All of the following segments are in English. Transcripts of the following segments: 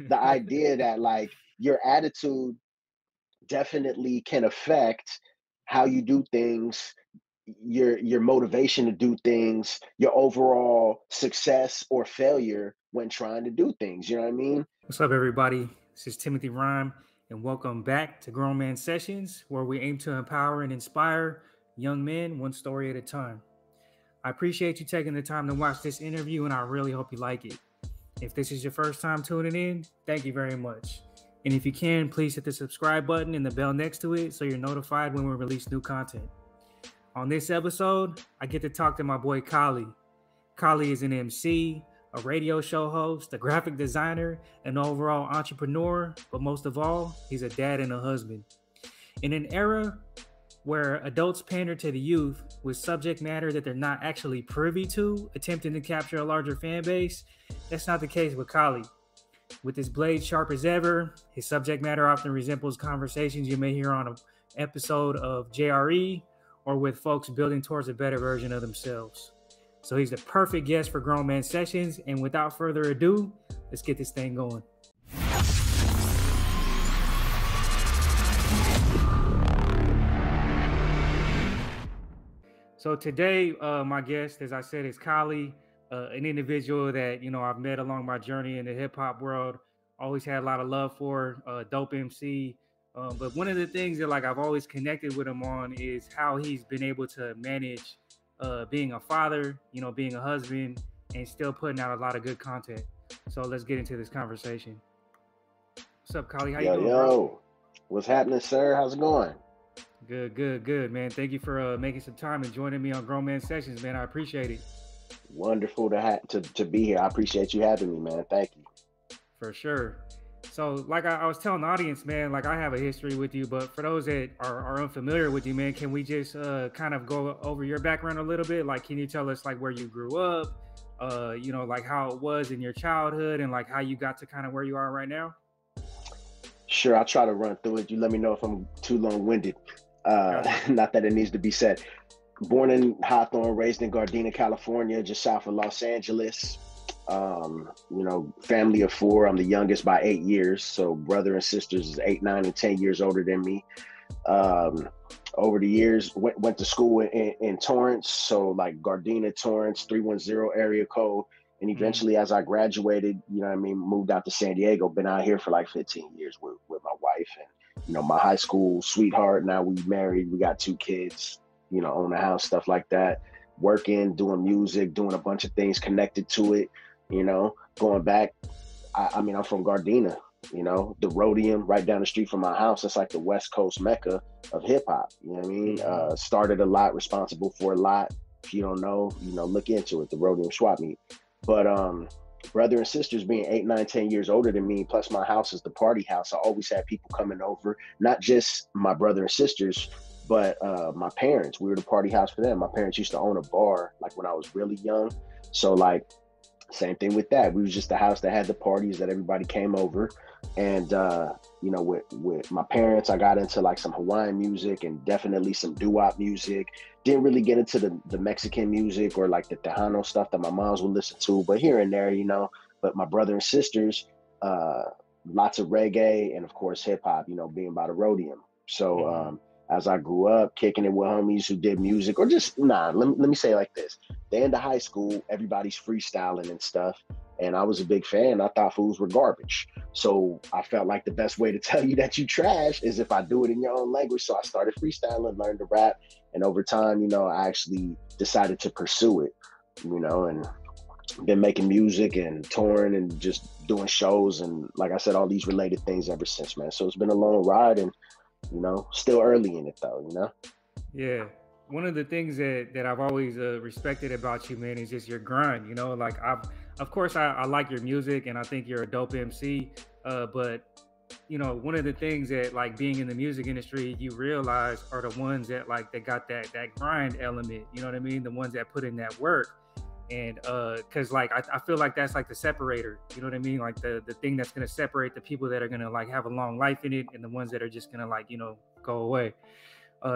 the idea that like your attitude definitely can affect how you do things, your motivation to do things, your overall success or failure when trying to do things. You know what I mean? What's up, everybody? This is Timothy Rhyme, and welcome back to Grown Man Sessions, where we aim to empower and inspire young men one story at a time. I appreciate you taking the time to watch this interview, and I really hope you like it. If this is your first time tuning in, thank you very much. And if you can, please hit the subscribe button and the bell next to it so you're notified when we release new content. On this episode, I get to talk to my boy Kahlee. Kahlee is an MC, a radio show host, a graphic designer, an overall entrepreneur, but most of all, he's a dad and a husband. In an era where adults pander to the youth with subject matter that they're not actually privy to, attempting to capture a larger fan base, that's not the case with Kahlee. With his blade sharp as ever, his subject matter often resembles conversations you may hear on an episode of JRE or with folks building towards a better version of themselves. So he's the perfect guest for Grown Man Sessions. And without further ado, let's get this thing going. So today, my guest, as I said, is Kahlee, an individual that, I've met along my journey in the hip hop world. Always had a lot of love for, dope MC. But one of the things that I've always connected with him on is how he's been able to manage being a father, being a husband, and still putting out a lot of good content. So let's get into this conversation. What's up, Kahlee? How you doing, bro? What's happening, sir? How's it going? Good, man. Thank you for making some time and joining me on Grown Man Sessions, man. I appreciate it. Wonderful to be here. I appreciate you having me, man. Thank you. For sure. So I was telling the audience, man, I have a history with you, but for those that are unfamiliar with you, man, can we just kind of go over your background a little bit? Can you tell us where you grew up, how it was in your childhood and how you got to kind of where you are right now? Sure. I'll try to run through it. You let me know if I'm too long-winded. Not that it needs to be said. Born in Hawthorne, raised in Gardena, California, just south of Los Angeles. Family of four. I'm the youngest by 8 years. So brother and sisters is 8, 9, and 10 years older than me. Over the years, went to school in Torrance. So Gardena, Torrance, 310 area code. And eventually, as I graduated, moved out to San Diego. Been out here for 15 years with my wife and, my high school sweetheart. Now we married. We got 2 kids, own a house, stuff like that. Working, doing music, doing a bunch of things connected to it. Going back, I'm from Gardena, the Rhodium right down the street from my house. It's the West Coast Mecca of hip hop. You know what I mean? Started a lot, responsible for a lot. If you don't know, look into it, the Rhodium swap meet. But brother and sisters being 8, 9, 10 years older than me, plus my house is the party house. I always had people coming over, not just my brother and sisters, but my parents. We were the party house for them. My parents used to own a bar when I was really young. So same thing with that. We was just the house that had the parties that everybody came over. And, with my parents, I got into some Hawaiian music and definitely some doo-wop music. Didn't really get into the Mexican music or the Tejano stuff that my moms would listen to, but here and there, But my brother and sisters, lots of reggae and, of course, hip hop, being by the Rhodium. So as I grew up, kicking it with homies who did music or just, let me say it like this. The end of high school, everybody's freestyling and stuff. And I was a big fan. I thought fools were garbage. So I felt like the best way to tell you that you trash is if I do it in your own language. So I started freestyling, learned to rap. And over time, I actually decided to pursue it, and been making music and touring and just doing shows. And like I said, all these related things ever since, man. So it's been a long ride and, still early in it though, Yeah. One of the things that I've always respected about you, man, is just your grind. Of course, I like your music and I think you're a dope MC. But one of the things that being in the music industry, you realize are the ones that they got that grind element. You know what I mean? The ones that put in that work. And because I feel like that's the separator. You know what I mean? The thing that's going to separate the people that are going to have a long life in it and the ones that are just going to go away.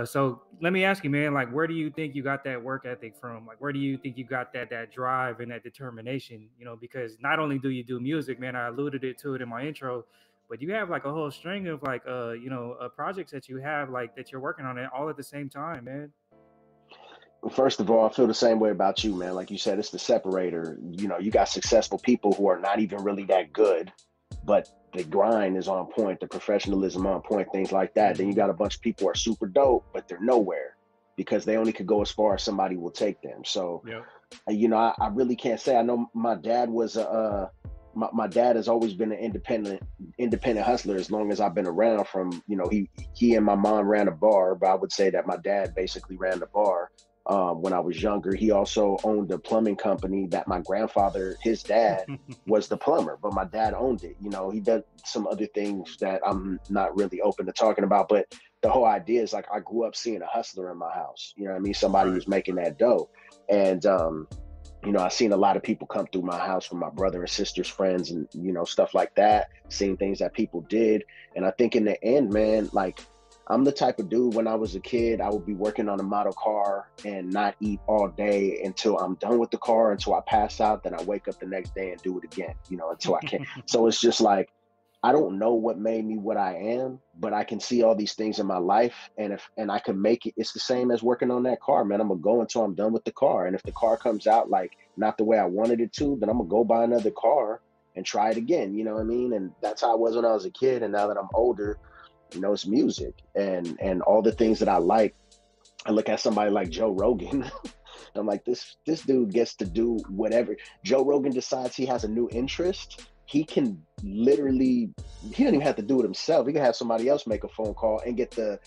So let me ask you, man, like, where do you think you got that work ethic from? Like, where do you think you got that drive and that determination? You know, because not only do you do music, man, I alluded to it in my intro, but you have like a whole string of like, projects that you have like that you're working on it all at the same time, man. First of all, I feel the same way about you, man. Like you said, it's the separator. You know, you got successful people who are not even really that good, but the grind is on point, the professionalism on point, things like that. Then you got a bunch of people who are super dope, but they're nowhere because they only could go as far as somebody will take them. So, Yep. you know, I really can't say. I know my dad was my dad has always been an independent hustler as long as I've been around. From, you know, he and my mom ran a bar, but I would say that my dad basically ran the bar. When I was younger, he also owned a plumbing company that my grandfather, his dad, was the plumber, but my dad owned it. You know, he did some other things that I'm not really open to talking about, but the whole idea is like I grew up seeing a hustler in my house. You know what I mean? Somebody Right. who's making that dough. And you know, I've seen a lot of people come through my house from my brother and sister's friends and, you know, stuff like that, seeing things that people did. And I think in the end, man, like I'm the type of dude, when I was a kid, I would be working on a model car and not eat all day until I'm done with the car, until I pass out. Then I wake up the next day and do it again, you know, until I can. So it's just like, I don't know what made me what I am, but I can see all these things in my life. And I can make it, it's the same as working on that car, man. I'm gonna go until I'm done with the car. And if the car comes out like not the way I wanted it to, then I'm gonna go buy another car and try it again. You know what I mean? And that's how I was when I was a kid. And now that I'm older, you know, it's music and all the things that I like. I look at somebody like Joe Rogan. I'm like, this dude gets to do whatever. Joe Rogan decides he has a new interest. He can literally, he don't even have to do it himself. He can have somebody else make a phone call and get the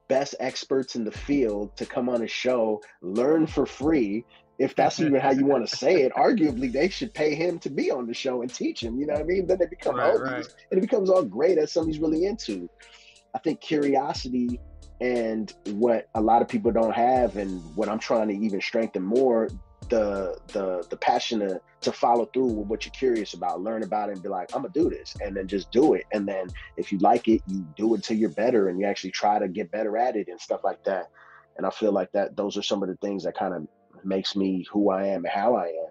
best experts in the field to come on his show, learn for free. If that's even how you want to say it, arguably they should pay him to be on the show and teach him. You know what I mean? Then they become homies and it becomes all great as something he's really into. I think curiosity and what a lot of people don't have, and what I'm trying to even strengthen more, the passion to follow through with what you're curious about, learn about it and be like, I'm gonna do this, and then just do it. And then if you like it, you do it till you're better and you actually try to get better at it and stuff like that. And I feel like that those are some of the things that kind of makes me who I am and how I am.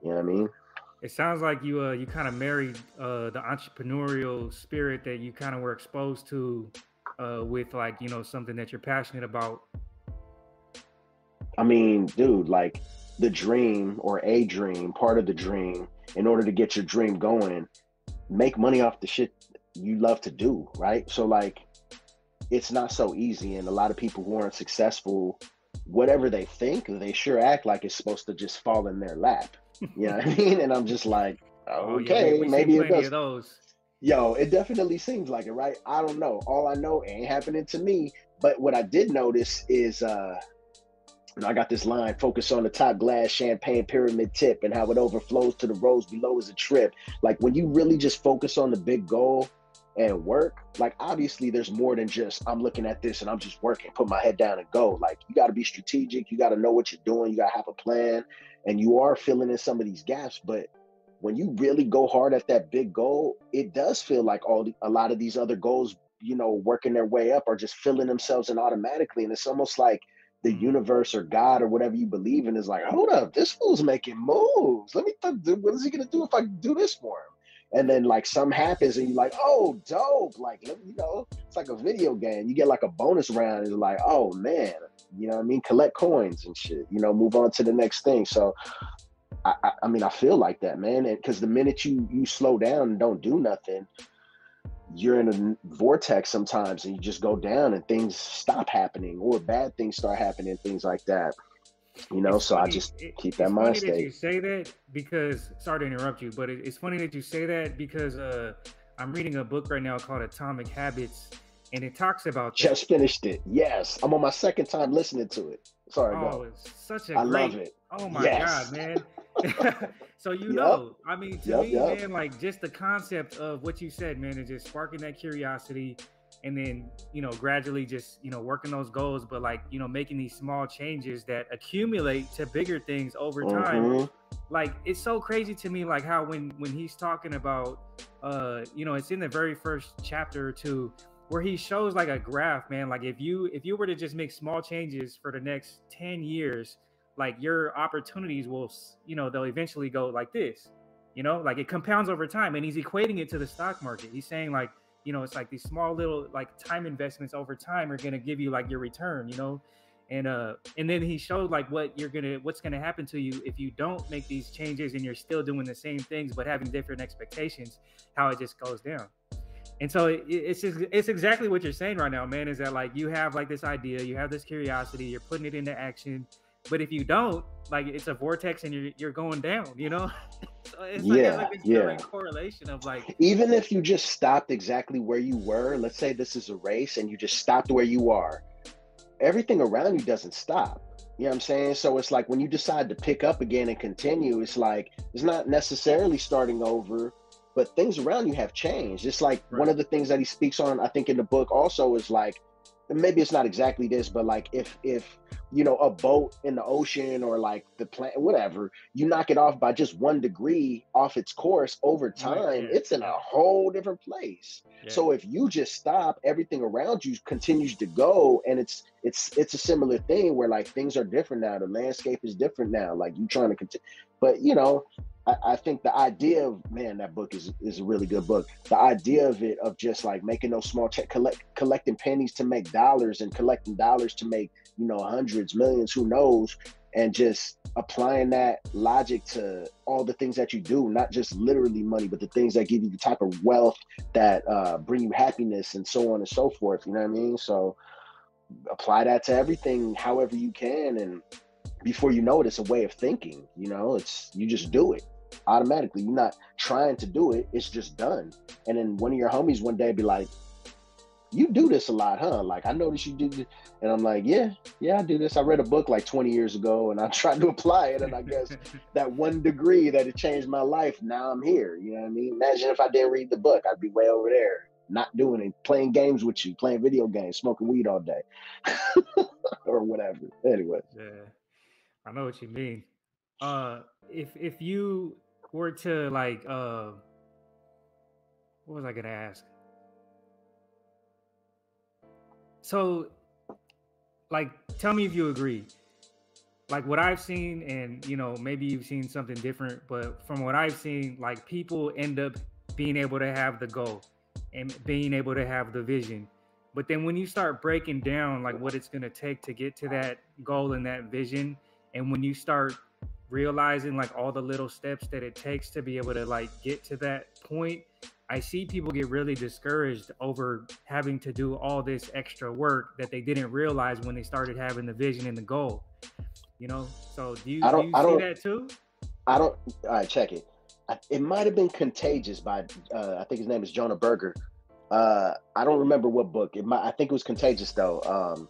You know what I mean? It sounds like you kind of married the entrepreneurial spirit that you kind of were exposed to with, like, you know, something that you're passionate about. I mean, dude, like the dream, or a dream, part of the dream, in order to get your dream going, make money off the shit you love to do, right? So like, it's not so easy. And a lot of people who aren't successful, whatever they think, they sure act like it's supposed to just fall in their lap. You know what I mean? And I'm just like, okay, we maybe seen it does. of those. Yo, it definitely seems like it, right? I don't know. All I know, it ain't happening to me. But what I did notice is, you know, I got this line: focus on the top glass champagne pyramid tip, and how it overflows to the rows below is a trip. Like when you really just focus on the big goal and work, like obviously there's more than just I'm looking at this and I'm just working, put my head down and go. Like you got to be strategic, you got to know what you're doing, you got to have a plan, and you are filling in some of these gaps. But when you really go hard at that big goal, it does feel like a lot of these other goals, you know, working their way up are just filling themselves in automatically. And it's almost like the universe or God or whatever you believe in is like, hold up, this fool's making moves. Let me what is he gonna do if I do this for him? And then like something happens and you're like, oh, dope. Like, you know, it's like a video game. You get like a bonus round and you're like, oh man, you know what I mean? Collect coins and shit, you know, move on to the next thing. So I mean, I feel like that, man. And because the minute you slow down and don't do nothing, you're in a vortex sometimes and you just go down and things stop happening or bad things start happening, things like that. You know, so funny. I just keep that mind state. It's funny that you say that because, sorry to interrupt you, but it's funny that you say that because I'm reading a book right now called Atomic Habits, and it talks about that. Just finished it. Yes. I'm on my second time listening to it. Sorry, no. It's such a I love it. Oh my God, man. So, you know, I mean, to me, man, like just the concept of what you said, man, is just sparking that curiosity and then, you know, gradually just, you know, working those goals, but like, you know, making these small changes that accumulate to bigger things over time. Like, it's so crazy to me, like how when he's talking about, you know, it's in the very first chapter or two where he shows like a graph, man. Like if you were to just make small changes for the next 10 years, like your opportunities will, they'll eventually go like this, like it compounds over time. And he's equating it to the stock market. He's saying like, it's like these small little like time investments over time are going to give you like your return, and then he showed like what's gonna happen to you if you don't make these changes and you're still doing the same things but having different expectations, how it just goes down. And so it's exactly what you're saying right now, man, is that like you have like this idea, you have this curiosity, you're putting it into action, but if you don't, like it's a vortex and you're going down, So it's like a direct correlation of like, even if you just stopped exactly where you were, let's say this is a race and you just stopped where you are, everything around you doesn't stop. You know what I'm saying? So it's like when you decide to pick up again and continue, it's like it's not necessarily starting over, but things around you have changed. It's like one of the things that he speaks on, I think in the book also, is like, maybe it's not exactly this, but like if a boat in the ocean or like the planet, whatever, you knock it off by just 1 degree off its course, over time, it's in a whole different place. So if you just stop, everything around you continues to go, and it's a similar thing where like things are different now. The landscape is different now. Like you trying to continue, but I think the idea of, man, that book is a really good book. The idea of it, of just like making those small collecting pennies to make dollars, and collecting dollars to make, hundreds, millions, who knows, and just applying that logic to all the things that you do, not just literally money, but the things that give you the type of wealth that bring you happiness, and so on and so forth. You know what I mean? So apply that to everything however you can, and before you know it, it's a way of thinking. You just do it automatically. You're not trying to do it, it's just done. And then one of your homies one day be like, you do this a lot, huh? Like, I noticed you do this. And I'm like, yeah, I do this. I read a book like 20 years ago and I tried to apply it. And I guess that 1 degree that it changed my life, now I'm here. You know what I mean? Imagine if I didn't read the book, I'd be way over there, not doing it, playing games with you, playing video games, smoking weed all day or whatever. Anyway. Yeah, I know what you mean. If you were to like, what was I gonna ask? So, like, tell me if you agree. Like what I've seen, and maybe you've seen something different, but from what I've seen, like people end up being able to have the goal and being able to have the vision. But then when you start breaking down like what it's going to take to get to that goal and that vision, and when you start realizing like all the little steps that it takes to be able to like get to that point, I see people get really discouraged over having to do all this extra work that they didn't realize when they started having the vision and the goal. So do you see that too? All right, check it. It might have been Contagious by I think his name is Jonah Berger. I don't remember what book. I think it was Contagious though.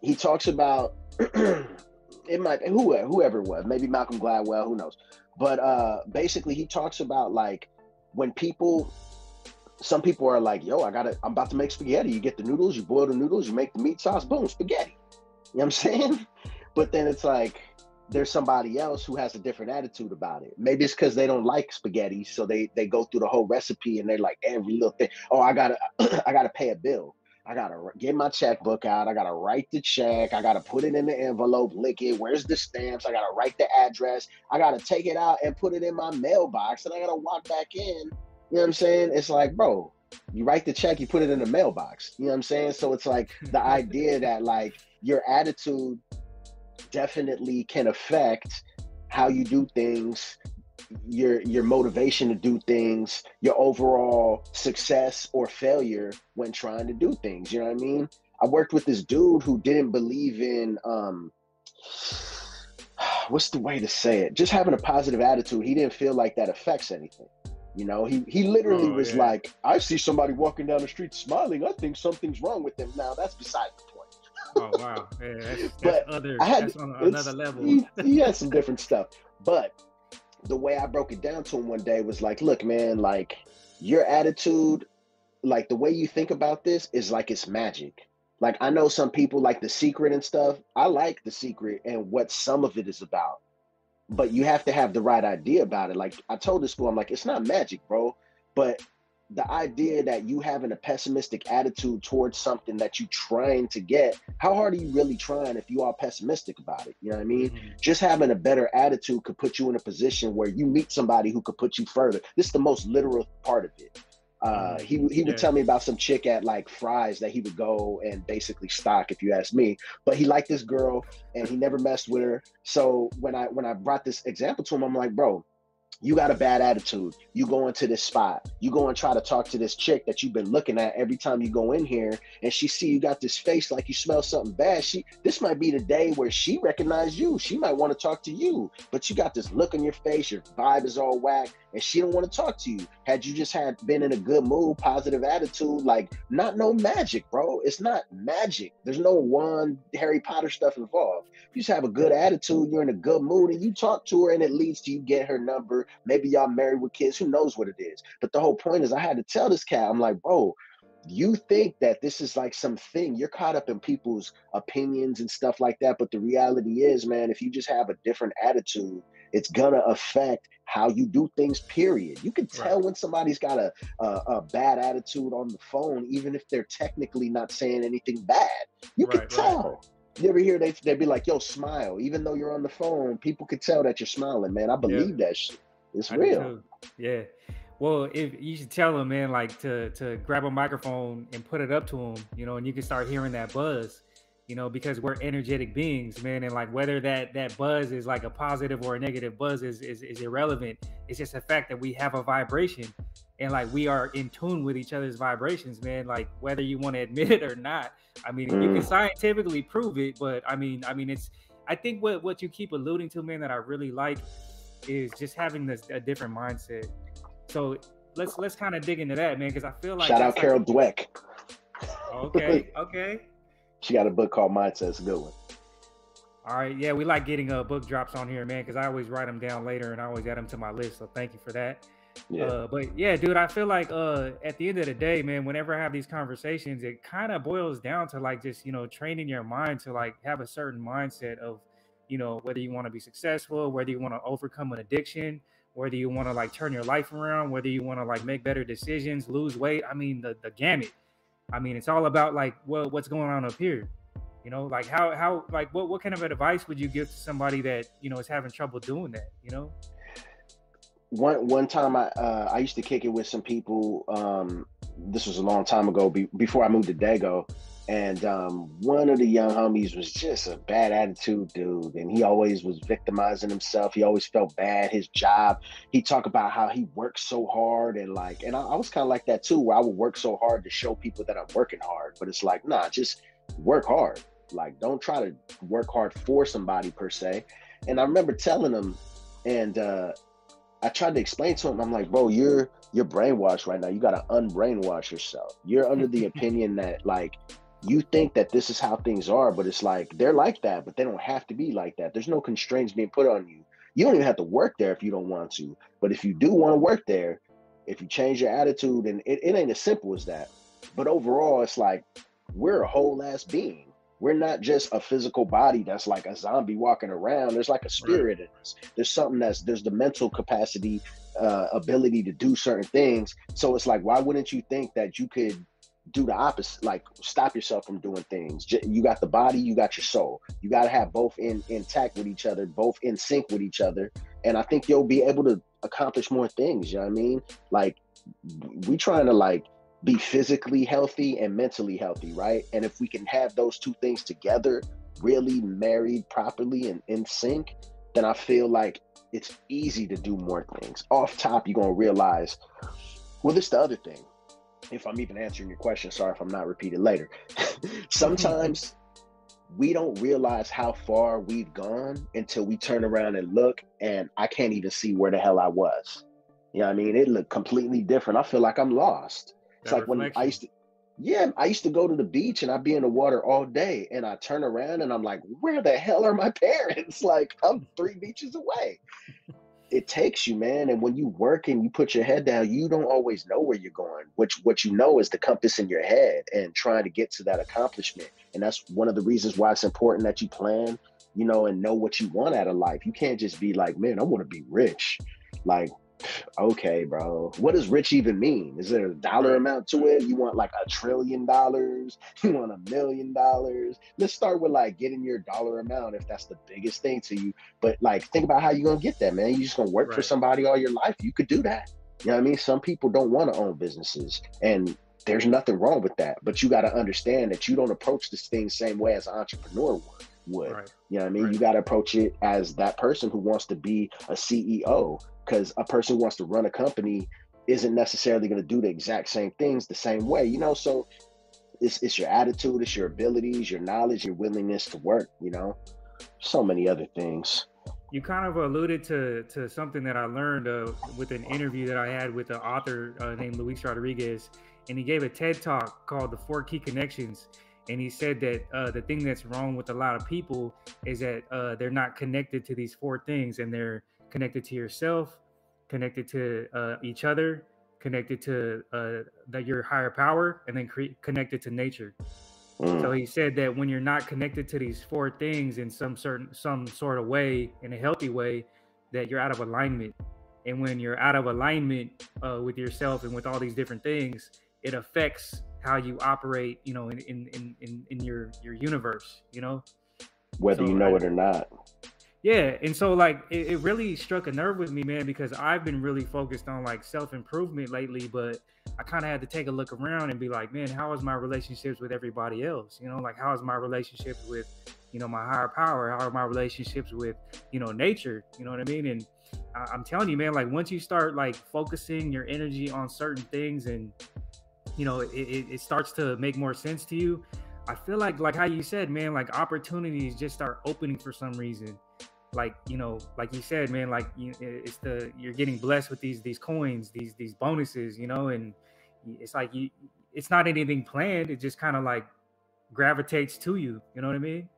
He talks about it might be whoever it was, maybe Malcolm Gladwell, who knows. But basically he talks about like when some people are like, yo, I'm about to make spaghetti. You get the noodles, you boil the noodles, you make the meat sauce, boom, spaghetti. You know what I'm saying? But then it's like there's somebody else who has a different attitude about it. Maybe it's because they don't like spaghetti, so they go through the whole recipe and they're like every little thing. Oh, I gotta pay a bill. I gotta get my checkbook out. I gotta write the check. I gotta put it in the envelope, lick it. Where's the stamps? I gotta write the address. I gotta take it out and put it in my mailbox, and I gotta walk back in. You know what I'm saying? It's like, bro, you write the check, you put it in the mailbox. You know what I'm saying? So it's like the idea that like your attitude definitely can affect how you do things, your motivation to do things, your overall success or failure when trying to do things. You know what I mean? I worked with this dude who didn't believe in what's the way to say it? Just having a positive attitude. He didn't feel like that affects anything. He literally was like, I see somebody walking down the street smiling, I think something's wrong with them. Now that's beside the point. Oh wow. Yeah, that's on another level. He had some different stuff. But the way I broke it down to him one day was like, look, man, like your attitude, like the way you think about this is like it's magic. Like I know some people like The Secret and stuff. I like The Secret and what some of it is about. But you have to have the right idea about it. Like I told this school, I'm like, it's not magic, bro. But the idea that you having a pessimistic attitude towards something that you trying to get, how hard are you really trying if you are pessimistic about it? You know what I mean? Just having a better attitude could put you in a position where you meet somebody who could put you further. This is the most literal part of it. He would tell me about some chick at like Fry's that he would go and basically stock, if you ask me. But he liked this girl and he never messed with her. So when I brought this example to him, I'm like, bro, you got a bad attitude. You go into this spot. You go and try to talk to this chick that you've been looking at every time you go in here, and she see you got this face like you smell something bad. This might be the day where she recognized you. She might want to talk to you, but you got this look on your face. Your vibe is all whack, and she don't want to talk to you. Had you just been in a good mood, positive attitude, like not no magic, bro. It's not magic. There's no wand, Harry Potter stuff involved. You just have a good attitude, you're in a good mood, and you talk to her, and it leads to you get her number. Maybe y'all married with kids, who knows what it is. But the whole point is I had to tell this cat, I'm like, bro, you think that this is like something, you're caught up in people's opinions and stuff like that. But the reality is, man, if you just have a different attitude, it's gonna affect how you do things, period. You can tell when somebody's got a bad attitude on the phone, even if they're technically not saying anything bad. You can tell. You ever hear they be like, yo, smile. Even though you're on the phone, people could tell that you're smiling, man. I believe that shit. It's real. Yeah. Well, if you should tell them, man, like to grab a microphone and put it up to them, you know, and you can start hearing that buzz, you know, because we're energetic beings, man. And like whether that buzz is like a positive or a negative buzz is irrelevant. It's just the fact that we have a vibration and like we are in tune with each other's vibrations, man. Like whether you want to admit it or not. I mean, you can scientifically prove it, but I mean, I think what you keep alluding to, man, that I really like is just having a different mindset. So let's kind of dig into that, man, because I feel like shout out Carol Dweck. Okay. She got a book called Mindset. It's a good one. All right, yeah, we like getting book drops on here, man, because I always write them down later and I always add them to my list. So thank you for that. Yeah. But yeah, dude, I feel like at the end of the day, man, whenever I have these conversations, it kind of boils down to like just, you know, training your mind to like have a certain mindset of, you know, whether you want to be successful, whether you want to overcome an addiction, whether you want to like turn your life around, whether you want to like make better decisions, lose weight. I mean, the gamut. I mean, it's all about like what's going on up here. You know, like how like what kind of advice would you give to somebody that, you know, is having trouble doing that, you know? One time I used to kick it with some people. This was a long time ago, before I moved to Dago, and one of the young homies was just a bad attitude dude, and he always was victimizing himself. He always felt bad. His job, he talked about how he works so hard, and I was kind of like that too, where I would work so hard to show people that I'm working hard. But it's like, nah, just work hard. Like, don't try to work hard for somebody per se. And I remember telling him, and I tried to explain to him, I'm like, bro, you're brainwashed right now. You got to unbrainwash yourself. You're under the opinion that like, you think that this is how things are, but it's like, they're like that, but they don't have to be like that. There's no constraints being put on you. You don't even have to work there if you don't want to. But if you do want to work there, if you change your attitude, and it ain't as simple as that. But overall, it's like, we're a whole ass being. We're not just a physical body that's like a zombie walking around. There's like a spirit in us. There's something there's the mental capacity, ability to do certain things. So it's like, why wouldn't you think that you could do the opposite, like stop yourself from doing things? You got the body, you got your soul. You got to have both intact with each other, both in sync with each other. And I think you'll be able to accomplish more things. You know what I mean? Like, we trying to like be physically healthy and mentally healthy, right? And if we can have those two things together, really married properly and in sync, then I feel like it's easy to do more things. Off top, you're going to realize, well, this is the other thing. If I'm even answering your question, sorry if I'm not repeated later. Sometimes we don't realize how far we've gone until we turn around and look, and I can't even see where the hell I was. You know what I mean? It looked completely different. I feel like I'm lost. It's like when I used to go to the beach and I'd be in the water all day, and I turn around and I'm like, where the hell are my parents? Like, I'm 3 beaches away. It takes you, man. And when you work and you put your head down, you don't always know where you're going. What you know is the compass in your head and trying to get to that accomplishment. And that's one of the reasons why it's important that you plan, you know, and know what you want out of life. You can't just be like, man, I want to be rich. Like, Okay, bro. What does rich even mean? Is there a dollar Right. amount to it? You want like $1 trillion? You want $1 million? Let's start with like getting your dollar amount if that's the biggest thing to you. But like, think about how you're gonna get that, man. You just gonna work for Right. somebody all your life? You could do that. You know what I mean? Some people don't want to own businesses, and there's nothing wrong with that. But you got to understand that you don't approach this thing the same way as an entrepreneur would. Right. You know what I mean? Right. You got to approach it as that person who wants to be a CEO, because a person who wants to run a company isn't necessarily going to do the exact same things the same way, you know? So it's your attitude, it's your abilities, your knowledge, your willingness to work, you know? So many other things. You kind of alluded to something that I learned with an interview that I had with an author named Luis Rodriguez, and he gave a TED talk called "The Four Key Connections," and he said that the thing that's wrong with a lot of people is that they're not connected to these four things, and they're connected to yourself, connected to each other, connected to your higher power, and then connected to nature. So he said that when you're not connected to these four things in some sort of way, in a healthy way, that you're out of alignment. And when you're out of alignment with yourself and with all these different things, it affects how you operate, you know, in your universe, you know. Whether So you know it or not. yeah, and so like it really struck a nerve with me, man, because I've been really focused on like self-improvement lately, but I kind of had to take a look around and be like, man, how is my relationships with everybody else? You know, like how is my relationships with, you know, my higher power? How are my relationships with, you know, nature? You know what I mean? And I'm telling you, man, like once you start like focusing your energy on certain things and, you know, it starts to make more sense to you. I feel like how you said, man, like opportunities just start opening for some reason. Like, you know, like you said, man, like you're getting blessed with these coins, these bonuses, you know, and it's like it's not anything planned. It just kind of like gravitates to you. You know what I mean?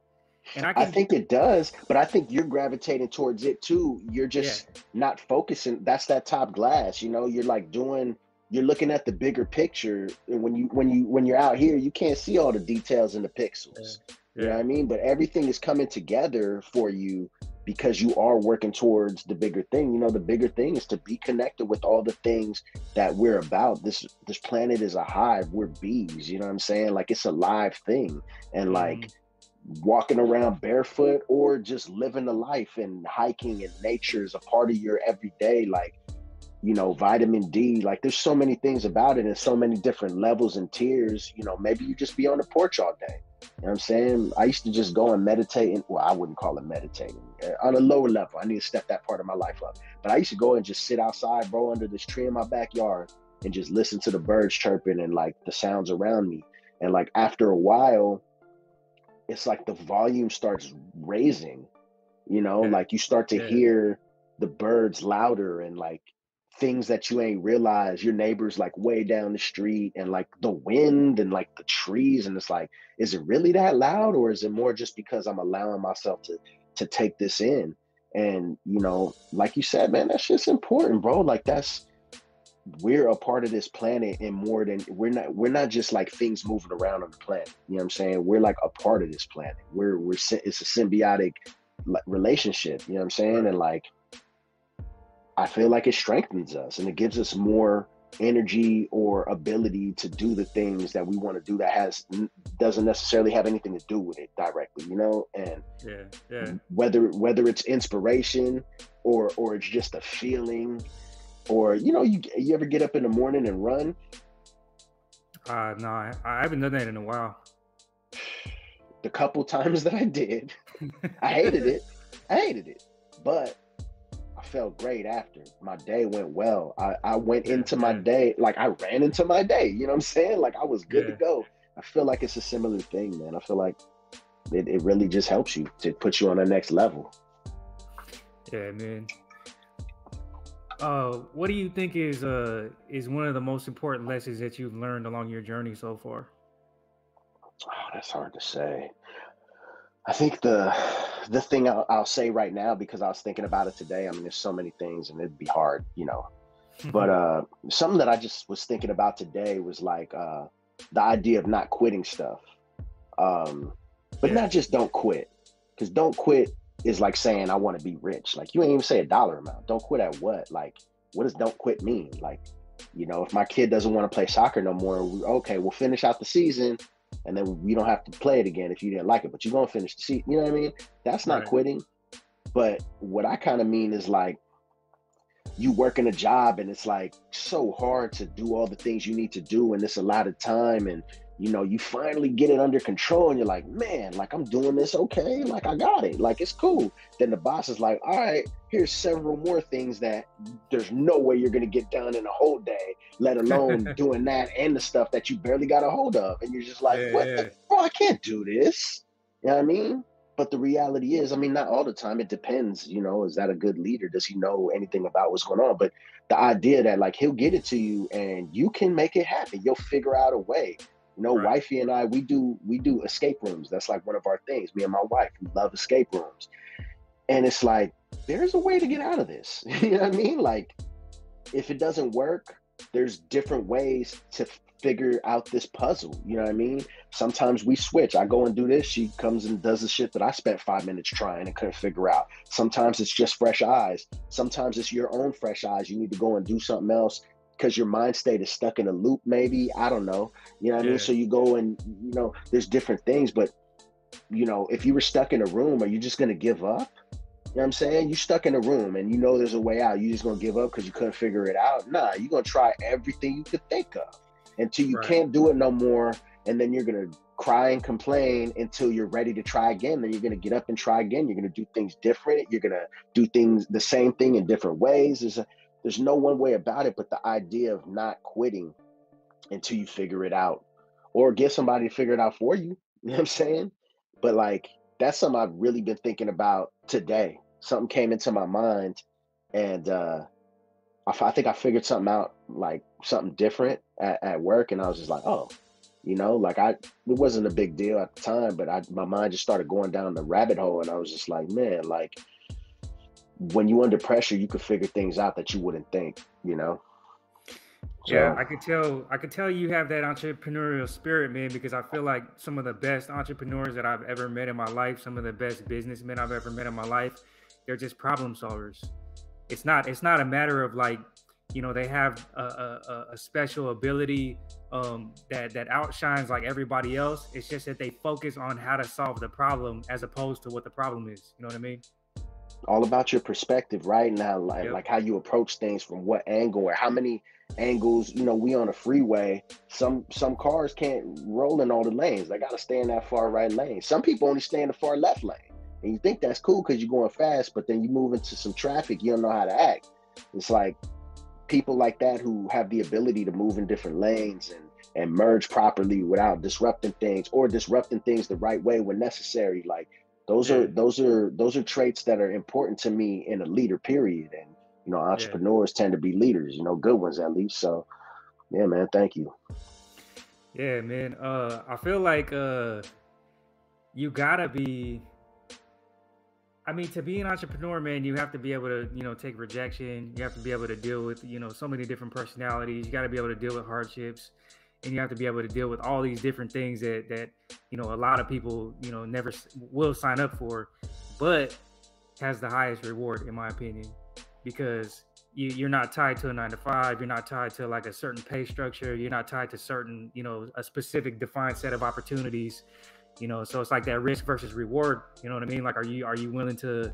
And I I can, think it does, but I think you're gravitating towards it too. You're yeah, just not focusing. That's that top glass, you know. You're like you're looking at the bigger picture. And when you're out here, you can't see all the details in the yeah, pixels. You know yeah, what I mean? But everything is coming together for you because you are working towards the bigger thing. You know, the bigger thing is to be connected with all the things that we're about. This planet is a hive. We're bees. You know what I'm saying? Like it's a live thing, and like hmm, walking around barefoot or just living the life and hiking in nature is a part of your everyday, like, you know, vitamin D. Like there's so many things about it and so many different levels and tiers. You know, maybe you just be on the porch all day. You know what I'm saying? I used to just go and meditate. And, well, I wouldn't call it meditating. On a lower level, I need to step that part of my life up. But I used to go and just sit outside, bro, under this tree in my backyard and just listen to the birds chirping and like the sounds around me. And like after a while, it's like the volume starts raising, you know, yeah, like you start to yeah, hear the birds louder and like things that you ain't realize your neighbors like way down the street and like the wind and like the trees. And it's like, is it really that loud, or is it more just because I'm allowing myself to take this in? And you know, like you said, man, that's just important, bro. Like that's, we're a part of this planet, and more than we're not just like things moving around on the planet. You know what I'm saying? We're like a part of this planet. It's a symbiotic relationship. You know what I'm saying? right. And like I feel like it strengthens us and it gives us more energy or ability to do the things that we want to do that doesn't necessarily have anything to do with it directly, you know. And Yeah, yeah. whether it's inspiration or it's just a feeling, or you know, you ever get up in the morning and run? No, I haven't done that in a while. The couple times that I did, I hated it. I hated it. But I felt great after. My day went well. I went Yeah, into my yeah, day, like I ran into my day. You know what I'm saying? Like I was good to yeah, go. I feel like it's a similar thing, man. I feel like it really just helps you to put you on the next level. yeah, man. What do you think is one of the most important lessons that you've learned along your journey so far? Oh, that's hard to say. I think the thing I'll say right now, because I was thinking about it today. I mean, there's so many things, and it'd be hard, you know. But something that I just was thinking about today was like the idea of not quitting stuff. Um, but Yeah, not just don't quit, because don't quit is like saying I want to be rich. Like you ain't even say a dollar amount. Don't quit at what? Like what does don't quit mean? Like, if my kid doesn't want to play soccer no more, okay, we'll finish out the season and then we don't have to play it again if you didn't like it, but you're going to finish the season. You know what I mean? That's not quitting. But what I kind of mean is like, you work in a job and it's like so hard to do all the things you need to do, and it's a lot of time, and you finally get it under control and you're like, man, like I'm doing this okay, like I got it, like it's cool. Then the boss is like, all right, here's several more things that there's no way you're gonna get done in a whole day, let alone doing that and the stuff that you barely got a hold of, and you're just like, I can't do this. You know what I mean? But the reality is, I mean, not all the time. It depends, is that a good leader? Does he know anything about what's going on? But the idea that like he'll get it to you and you can make it happen. You'll figure out a way. Wifey and I, we do escape rooms. That's like one of our things. Me and my wife, we love escape rooms. And it's like, there's a way to get out of this. You know what I mean? Like, if it doesn't work, there's different ways to figure out this puzzle. You know what I mean? Sometimes we switch. I go and do this. She comes and does the shit that I spent 5 minutes trying and couldn't figure out. Sometimes it's just fresh eyes. Sometimes it's your own fresh eyes. You need to go and do something else because your mind state is stuck in a loop, maybe. I don't know. You know what I mean? So you go and, there's different things. But, if you were stuck in a room, are you just going to give up? You know what I'm saying? You're stuck in a room and there's a way out. You just going to give up because you couldn't figure it out? Nah, you're going to try everything you could think of until you can't do it no more. And then you're going to cry and complain until you're ready to try again. Then you're going to get up and try again. You're going to do things different. You're going to do things, the same thing in different ways. There's no one way about it, but the idea of not quitting until you figure it out or get somebody to figure it out for you. You know what I'm saying? But like, that's something I've really been thinking about today. Something came into my mind and I think I figured something out, like something different at work. And I was just like, oh, like it wasn't a big deal at the time, but my mind just started going down the rabbit hole. And I was just like, man, like when you under pressure, you could figure things out that you wouldn't think, So, yeah, I could tell you have that entrepreneurial spirit, man, because I feel like some of the best entrepreneurs that I've ever met in my life, some of the best businessmen I've ever met in my life, they're just problem solvers. It's not a matter of like, they have a special ability that outshines like everybody else. It's just that they focus on how to solve the problem as opposed to what the problem is. You know what I mean? All about your perspective, right? Now, like how you approach things, from what angle or how many angles. We on a freeway. Some cars can't roll in all the lanes. They got to stay in that far right lane. Some people only stay in the far left lane. And you think that's cool because you're going fast, but then you move into some traffic, you don't know how to act. It's like people like that who have the ability to move in different lanes and merge properly without disrupting things, or disrupting things the right way when necessary. Like those are traits that are important to me in a leader, period. And entrepreneurs tend to be leaders, good ones at least. So yeah, man, thank you. Yeah, man. I feel like you gotta be, I mean, to be an entrepreneur, man, you have to be able to, take rejection. You have to be able to deal with, so many different personalities. You got to be able to deal with hardships, and you have to be able to deal with all these different things that a lot of people, never will sign up for, but has the highest reward, in my opinion, because you're not tied to a 9-to-5. You're not tied to like a certain pay structure. You're not tied to certain, a specific defined set of opportunities. So it's like that risk versus reward. You know what I mean? Like, are you willing to,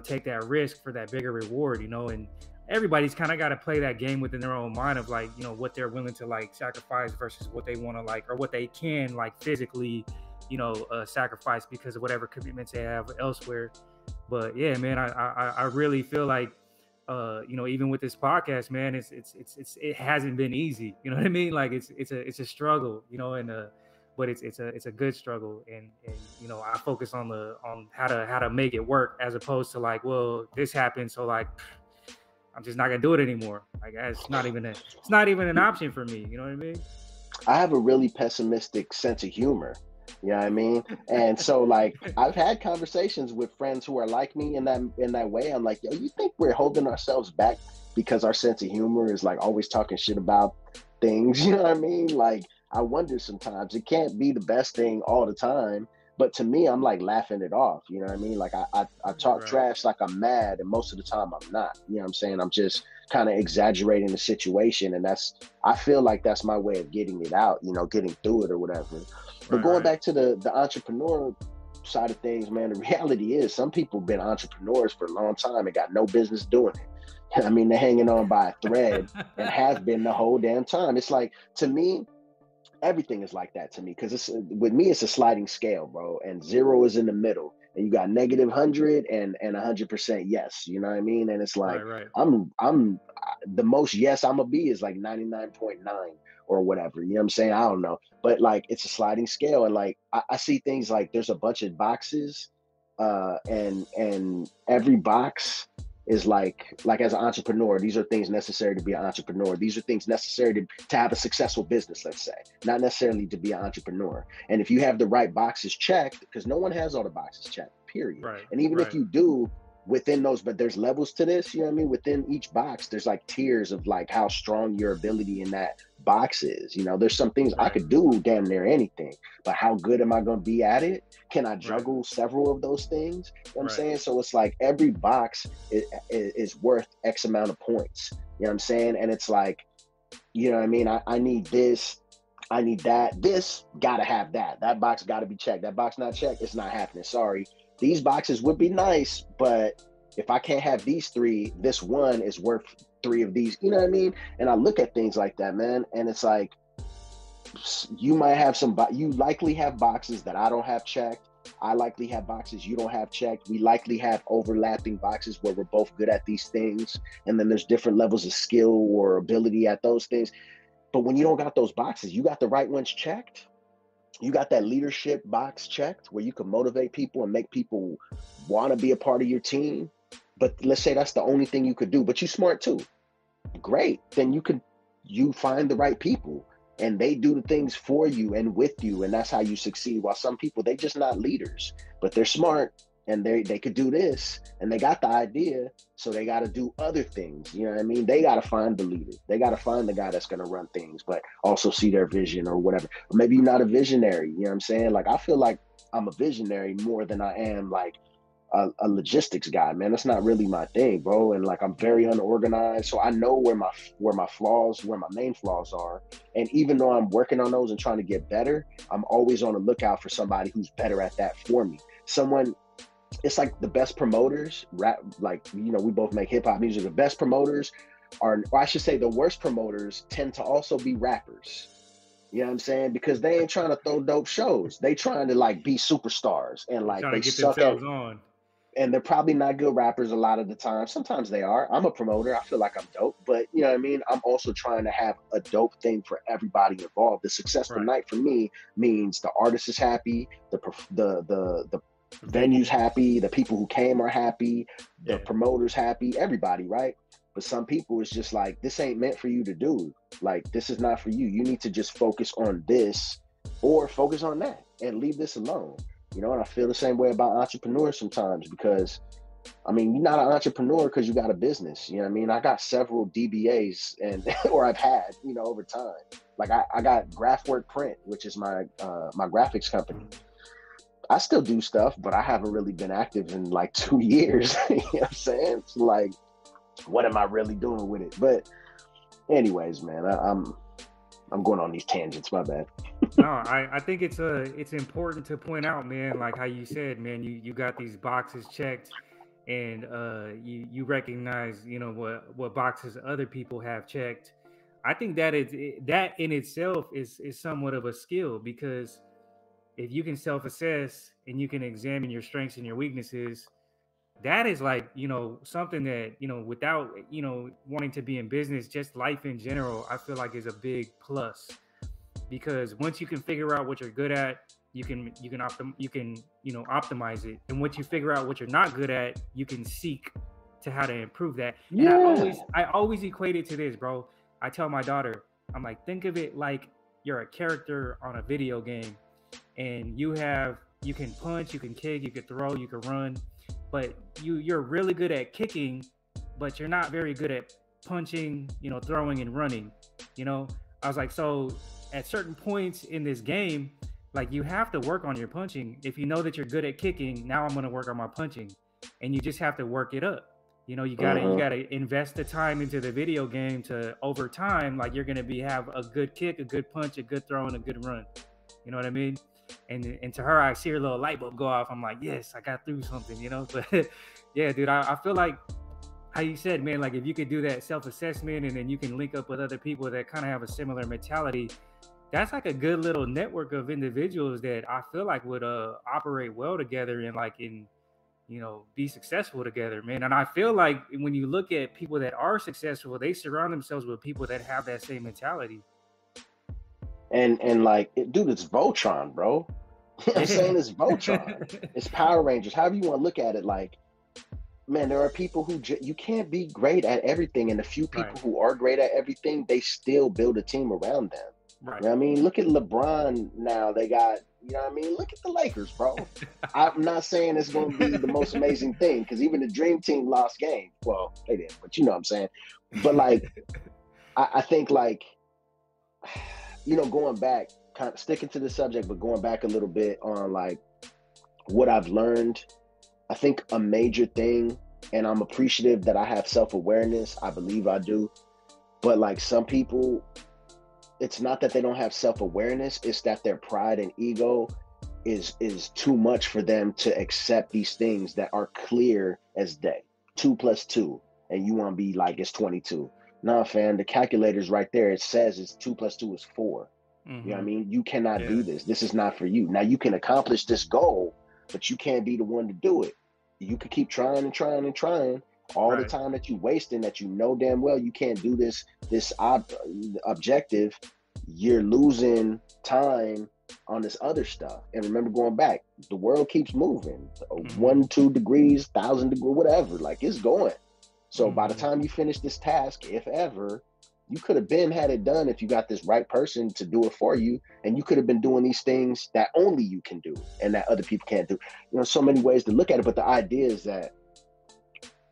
take that risk for that bigger reward? And everybody's kind of got to play that game within their own mind of like, what they're willing to like sacrifice versus what they want to like, or what they can like physically, sacrifice because of whatever commitments they have elsewhere. But yeah, man, I really feel like, even with this podcast, man, it hasn't been easy. You know what I mean? Like it's a struggle, but it's a good struggle, and I focus on how to make it work, as opposed to like, well, this happened, so like I'm just not gonna do it anymore. Like it's not even an option for me. You know what I mean? I have a really pessimistic sense of humor. You know what I mean? And so like I've had conversations with friends who are like me in that way. I'm like, yo, you think we're holding ourselves back because our sense of humor is like always talking shit about things? You know what I mean? Like, I wonder sometimes. It can't be the best thing all the time, but to me, I'm like laughing it off. You know what I mean? Like I talk trash like I'm mad, and most of the time I'm not. You know what I'm saying? I'm just kind of exaggerating the situation. And I feel like that's my way of getting it out, getting through it or whatever. But going back to the entrepreneur side of things, man, the reality is some people been entrepreneurs for a long time and got no business doing it. I mean, they're hanging on by a thread and have been the whole damn time. It's like, to me, everything is like that to me, because with me, it's a sliding scale, bro, and 0 is in the middle, and you got -100 and 100% yes, you know what I mean? And it's like, right. I'm the most yes I'm gonna be is like 99.9 or whatever, you know what I'm saying? I don't know, but like, it's a sliding scale, and like I see things like there's a bunch of boxes, and every box is like as an entrepreneur, these are things necessary to be an entrepreneur. These are things necessary to have a successful business, let's say, not necessarily to be an entrepreneur. And if you have the right boxes checked, because no one has all the boxes checked, period. Right. And even if you do, within those, but there's levels to this, you know what I mean? Within each box, there's like tiers of like how strong your ability in that box is. There's some things I could do damn near anything, but how good am I going to be at it? Can I juggle several of those things? You know what I'm saying? So it's like every box is worth X amount of points. You know what I'm saying? And it's like, you know what I mean? I need this. I need that. This gotta have that. That box gotta be checked. That box not checked, it's not happening. Sorry. These boxes would be nice, but if I can't have these 3, this one is worth 3 of these. You know what I mean? And I look at things like that, man, and it's like, you might have you likely have boxes that I don't have checked. I likely have boxes you don't have checked. We likely have overlapping boxes where we're both good at these things, and then there's different levels of skill or ability at those things. But when you don't got those boxes, you got the right ones checked. You got that leadership box checked where you can motivate people and make people want to be a part of your team. But let's say that's the only thing you could do, but you smart too. Great. Then you find the right people and they do the things for you and with you. And that's how you succeed. While some people, they just not leaders, but they're smart and they could do this and they got the idea. So they got to do other things. You know what I mean? They got to find the leader. They got to find the guy that's going to run things, but also see their vision or whatever. Or maybe you're not a visionary. You know what I'm saying? Like, I feel like I'm a visionary more than I am like a logistics guy, man. That's not really my thing, bro. And like, I'm very unorganized. So I know where my main flaws are. And even though I'm working on those and trying to get better, I'm always on the lookout for somebody who's better at that for me. It's like the best promoters, rap, like, we both make hip hop music. The best promoters or I should say the worst promoters tend to also be rappers. You know what I'm saying? Because they ain't trying to throw dope shows. They trying to like be superstars and like they suck at on. And they're probably not good rappers a lot of the time. Sometimes they are. I'm a promoter. I feel like I'm dope, but you know what I mean? I'm also trying to have a dope thing for everybody involved. The successful night for me means the artist is happy, the venue's happy, the people who came are happy, the promoter's happy, everybody, right? But some people, it's just like, this ain't meant for you to do. Like, this is not for you. You need to just focus on this or focus on that and leave this alone. And I feel the same way about entrepreneurs sometimes, because I mean, you're not an entrepreneur because you got a business. You know what I mean? I got several DBAs or I've had, over time. Like I got Graphwork Print, which is my graphics company. I still do stuff, but I haven't really been active in like 2 years. You know what I'm saying? It's like, what am I really doing with it? But anyways, man, I'm going on these tangents. My bad. No, I think it's important to point out, man, like how you said, man, you got these boxes checked, and you recognize, what boxes other people have checked. I think that in itself is somewhat of a skill, because if you can self-assess and you can examine your strengths and your weaknesses, that is like, something that, without, wanting to be in business, just life in general, I feel like is a big plus. Because once you can figure out what you're good at, you can optimize it. And once you figure out what you're not good at, you can seek to how to improve that. Yeah. And I always equate it to this, bro. I tell my daughter, I'm like, think of it like you're a character on a video game, and you can punch, you can kick, you can throw, you can run, but you're really good at kicking, but you're not very good at punching, throwing and running. I was like, so at certain points in this game, like, you have to work on your punching. If you know that you're good at kicking, now I'm going to work on my punching, and you just have to work it up. You gotta invest the time into the video game to over time, like you're gonna have a good kick, a good punch, a good throw, and a good run. You know what I mean? And to her, I see her little light bulb go off. I'm like, yes, I got through something, But yeah, dude, I feel like how you said, man, like if you could do that self-assessment and then you can link up with other people that kind of have a similar mentality, that's like a good little network of individuals that I feel like would operate well together and be successful together, man. And I feel like when you look at people that are successful, they surround themselves with people that have that same mentality. And like, dude, it's Voltron, bro. I'm saying it's Voltron. It's Power Rangers. However you want to look at it, like, man, there are people who you can't be great at everything, and the few people who are great at everything, they still build a team around them. Right. You know what I mean? Look at LeBron now. They got, you know what I mean? Look at the Lakers, bro. I'm not saying it's going to be the most amazing thing, because even the Dream Team lost games. Well, they didn't, but you know what I'm saying. But like, I think like, going back, kind of sticking to the subject, but going back a little bit on like what I've learned, I think a major thing, and I'm appreciative that I have self-awareness. I believe I do. But like some people, it's not that they don't have self-awareness, it's that their pride and ego is too much for them to accept these things that are clear as day. 2 + 2. And you want to be like, it's 22. Nah, fam, the calculator's right there. It says it's 2 + 2 is 4. You know what I mean? You cannot do this. This is not for you. Now you can accomplish this goal, but you can't be the one to do it. You could keep trying and trying and trying. All the time that you wasting, that you know damn well you can't do this objective, you're losing time on this other stuff. And remember, going back, the world keeps moving. 1, 2 degrees, 1,000 degrees, whatever, like it's going. So by the time you finish this task, if ever, you could have had it done if you got this right person to do it for you, and you could have been doing these things that only you can do and that other people can't do. So many ways to look at it, but the idea is that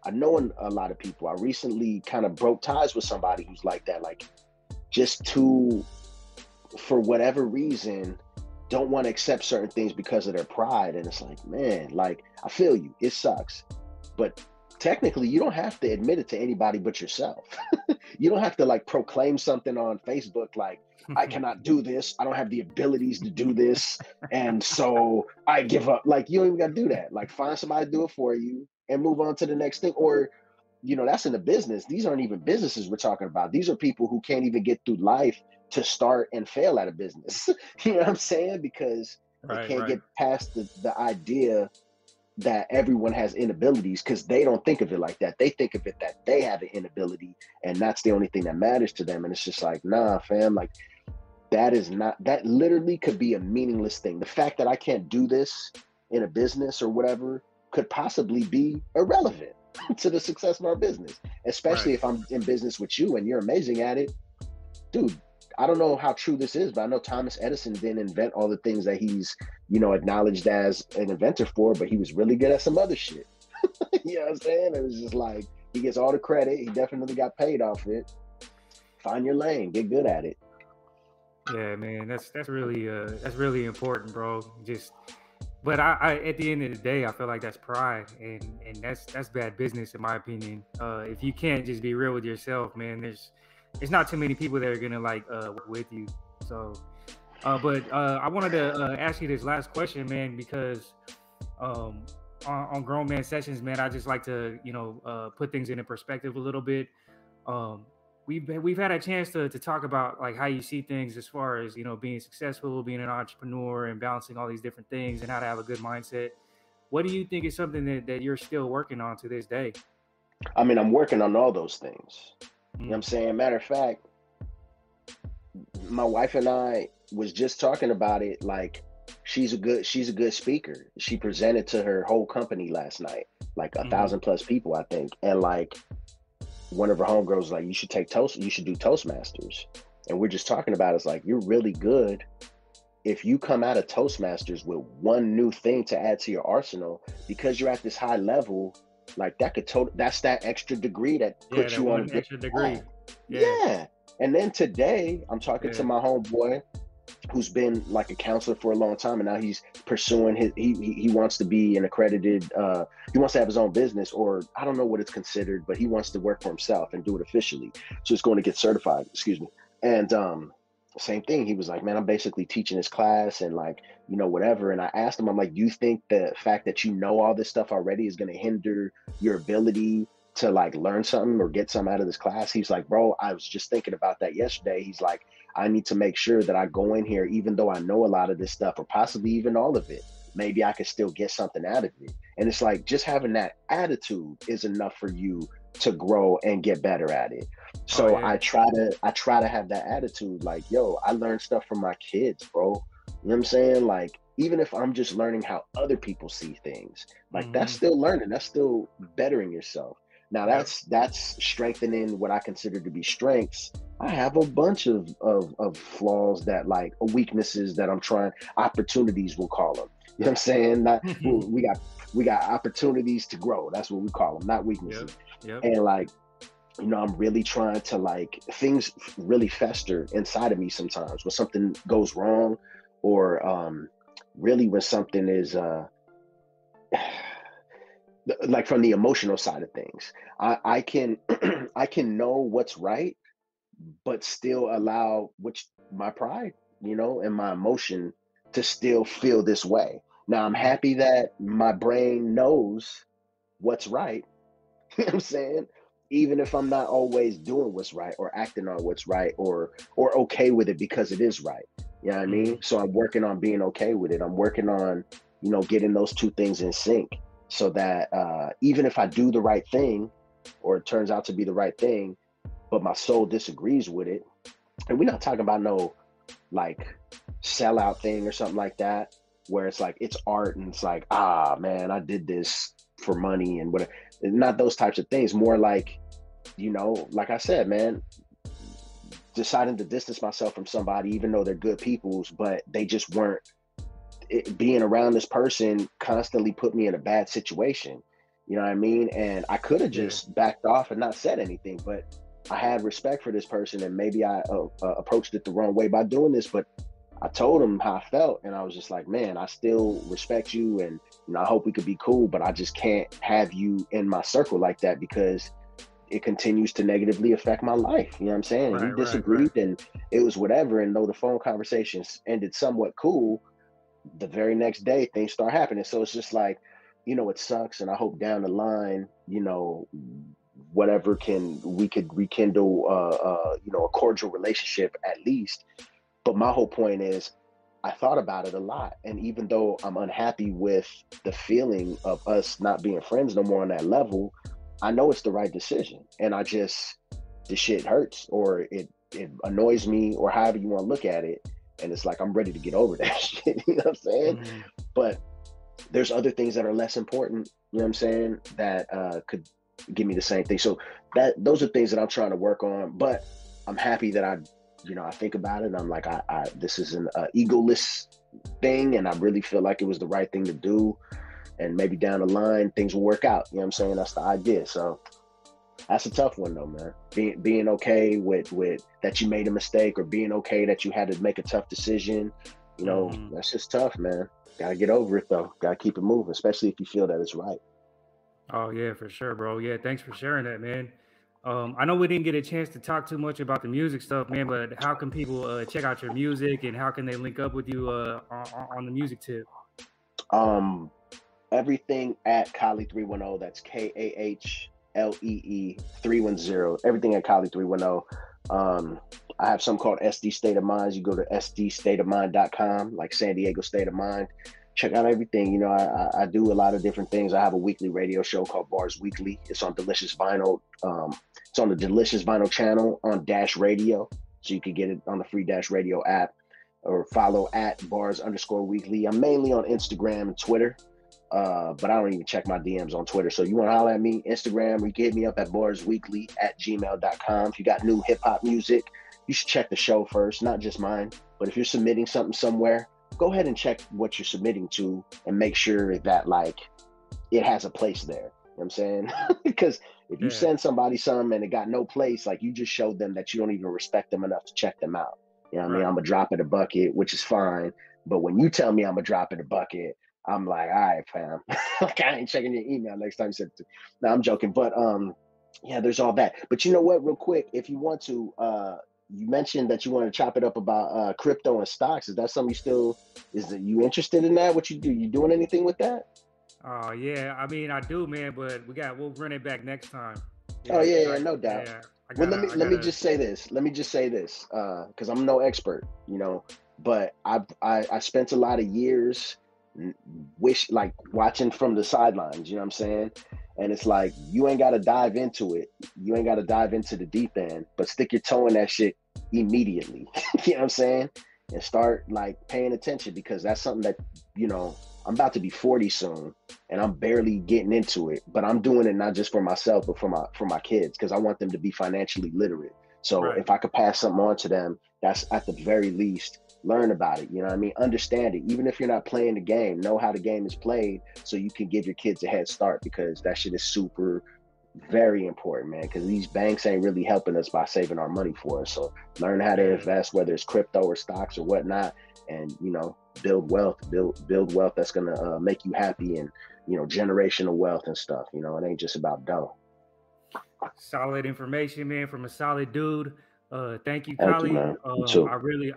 I know a lot of people. I recently kind of broke ties with somebody who's like that, like just for whatever reason, don't want to accept certain things because of their pride. And it's like, man, like, I feel you, it sucks. But technically, you don't have to admit it to anybody but yourself. You don't have to like proclaim something on Facebook like, I cannot do this. I don't have the abilities to do this. And so I give up. Like, you don't even got to do that. Like, find somebody to do it for you and move on to the next thing. Or, that's in the business. These aren't even businesses we're talking about. These are people who can't even get through life to start and fail at a business. You know what I'm saying? Because they can't get past the idea that everyone has inabilities, because they don't think of it like that. They think of it that they have an inability and that's the only thing that matters to them. And it's just like, nah, fam, like that literally could be a meaningless thing. The fact that I can't do this in a business or whatever could possibly be irrelevant to the success of our business, especially if I'm in business with you and you're amazing at it. Dude, I don't know how true this is, but I know Thomas Edison didn't invent all the things that he's, acknowledged as an inventor for, but he was really good at some other shit. You know what I'm saying? It was just like, he gets all the credit. He definitely got paid off it. Find your lane, get good at it. Yeah, man, that's really important, bro. But I at the end of the day, I feel like that's pride, and that's bad business in my opinion. If you can't just be real with yourself, man, there's not too many people that are gonna work with you. So, but I wanted to ask you this last question, man, because on Grown Man Sessions, man, I just like to put things into perspective a little bit. We've had a chance to talk about like how you see things as far as being successful, being an entrepreneur, and balancing all these different things, and how to have a good mindset. What do you think is something that you're still working on to this day? I mean, I'm working on all those things. You know what I'm saying? Matter of fact, my wife and I was just talking about it. Like, she's a good speaker. She presented to her whole company last night, like 1,000+ people, I think. And like, one of her homegirls was like, you should do Toastmasters. And we're just talking about it's like, you're really good if you come out of Toastmasters with one new thing to add to your arsenal, because you're at this high level. Like, that's that extra degree that puts you on an extra degree. Yeah. And then today I'm talking to my homeboy who's been like a counselor for a long time, and now he's pursuing he wants to be an accredited he wants to have his own business, or I don't know what it's considered, but he wants to work for himself and do it officially. So he's going to get certified, excuse me. And same thing, he was like, man, I'm basically teaching his class and like, whatever. And I asked him, I'm like, do you think the fact that you know all this stuff already is going to hinder your ability to like learn something or get something out of this class? He's like, bro, I was just thinking about that yesterday. He's like, I need to make sure that I go in here, even though I know a lot of this stuff, or possibly even all of it, maybe I could still get something out of it. And it's like, just having that attitude is enough for you to grow and get better at it. So I try to have that attitude, like, yo, I learn stuff from my kids, bro. You know what I'm saying? Like, even if I'm just learning how other people see things, like that's still learning, that's still bettering yourself. Now that's strengthening what I consider to be strengths. I have a bunch of flaws, that like weaknesses that I'm trying, opportunities we'll call them. You know what I'm saying? Not we got opportunities to grow. That's what we call them, not weaknesses. And like, I'm really trying to, like, things really fester inside of me sometimes when something goes wrong, or really when something is like from the emotional side of things. I can I can know what's right, but still allow my pride, and my emotion to still feel this way. Now I'm happy that my brain knows what's right. You know what I'm saying? Even if I'm not always doing what's right or acting on what's right, or okay with it because it is right. You know what I mean? So I'm working on being okay with it. I'm working on, getting those two things in sync, so that even if I do the right thing, or it turns out to be the right thing, but my soul disagrees with it, and we're not talking about no like sellout thing or something like that, where it's like it's art and it's like, ah man, I did this for money and whatever. Not those types of things. More like, like I said, man, deciding to distance myself from somebody, even though they're good peoples, but they just weren't. Being around this person constantly put me in a bad situation. You know what I mean? And I could have just backed off and not said anything, but I had respect for this person, and maybe I approached it the wrong way by doing this. But I told him how I felt, and I was just like, man, I still respect you, and I hope we could be cool, but I just can't have you in my circle like that, because it continues to negatively affect my life. You know what I'm saying? And he disagreed, and it was whatever. And though the phone conversations ended somewhat cool, the very next day things start happening. So it's just like, it sucks, and I hope down the line, whatever we could rekindle a cordial relationship at least. But my whole point is, I thought about it a lot, and even though I'm unhappy with the feeling of us not being friends no more on that level, I know it's the right decision. And the shit hurts, or it annoys me, or however you want to look at it. And it's like, I'm ready to get over that shit. You know what I'm saying? But there's other things that are less important, you know what I'm saying, that could give me the same thing. So those are things that I'm trying to work on. But I'm happy that I think about it, and I'm like, this is an egoless thing, and I really feel like it was the right thing to do. And maybe down the line things will work out. You know what I'm saying? That's the idea. So that's a tough one though, man. Being okay with that you made a mistake, or being okay that you had to make a tough decision. That's just tough, man. Gotta get over it though. Gotta keep it moving, especially if you feel that it's right. Oh yeah, for sure, bro. Yeah, thanks for sharing that, man. I know we didn't get a chance to talk too much about the music stuff, man, but how can people check out your music, and how can they link up with you on the music tip? Everything at Kahlee 310. That's KAHLEE 310. Everything at Kahlee 310. I have something called SD State of Mind. You go to sdstateofmind.com, like San Diego State of Mind. Check out everything. I do a lot of different things. I have a weekly radio show called Bars Weekly. It's on Delicious Vinyl. It's on the Delicious Vinyl channel on Dash Radio. So you can get it on the free Dash Radio app, or follow at Bars_Weekly. I'm mainly on Instagram and Twitter. But I don't even check my DMs on Twitter. So you want to holler at me, Instagram, or you can hit me up at barsweekly@gmail.com. If you got new hip hop music, you should check the show first, not just mine. But if you're submitting something somewhere, go ahead and check what you're submitting to, and make sure that like it has a place there. You know what I'm saying? Because if you send somebody something and it got no place, like, you just showed them that you don't even respect them enough to check them out. You know what I mean? I'm a drop in the bucket, which is fine. But when you tell me I'm a drop in the bucket, I'm like, all right, fam. Like, I ain't checking your email next time you send it to. No, I'm joking. But yeah, there's all that. But you know what, real quick, if you want to, you mentioned that you want to chop it up about crypto and stocks. Is that something you interested in that? What you do? You doing anything with that? Oh yeah, I mean I do, man, but we'll run it back next time. Oh Yeah, yeah, because yeah, no doubt. I Well, gotta let me I let me gotta just say this. Let me just say this, because I'm no expert, but I spent a lot of years like watching from the sidelines. You know what I'm saying? And it's like you ain't got to dive into it. You ain't got to dive into the deep end, but stick your toe in that shit immediately. You know what I'm saying? And start like paying attention because that's something that you know. I'm about to be 40 soon and I'm barely getting into it, but I'm doing it not just for myself, but for my kids, because I want them to be financially literate. So right. if I could pass something on to them, that's at the very least learn about it. You know what I mean? Understand it. Even if you're not playing the game, know how the game is played so you can give your kids a head start because that shit is super very important, man, because these banks ain't really helping us by saving our money for us. So learn how to Yeah. invest, whether it's crypto or stocks or whatnot, and build wealth, build wealth that's gonna make you happy, and generational wealth and stuff. It ain't just about dough. Solid information, man, from a solid dude. Thank you, Thank you, Kahlee. man. You too. I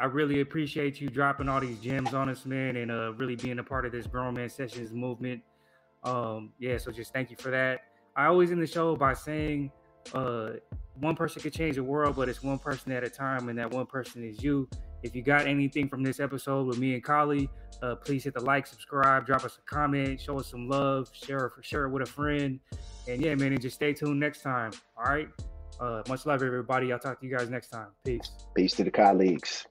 really appreciate you dropping all these gems on us, man, and really being a part of this Grown Man Sessions movement. Yeah, so just thank you for that. I always end the show by saying, one person could change the world, but it's one person at a time, and that one person is you. If you got anything from this episode with me and Kahlee, please hit the like, subscribe, drop us a comment, show us some love, share it with a friend, and yeah, man, and just stay tuned next time. All right. Much love, everybody. I'll talk to you guys next time. Peace. Peace to the colleagues.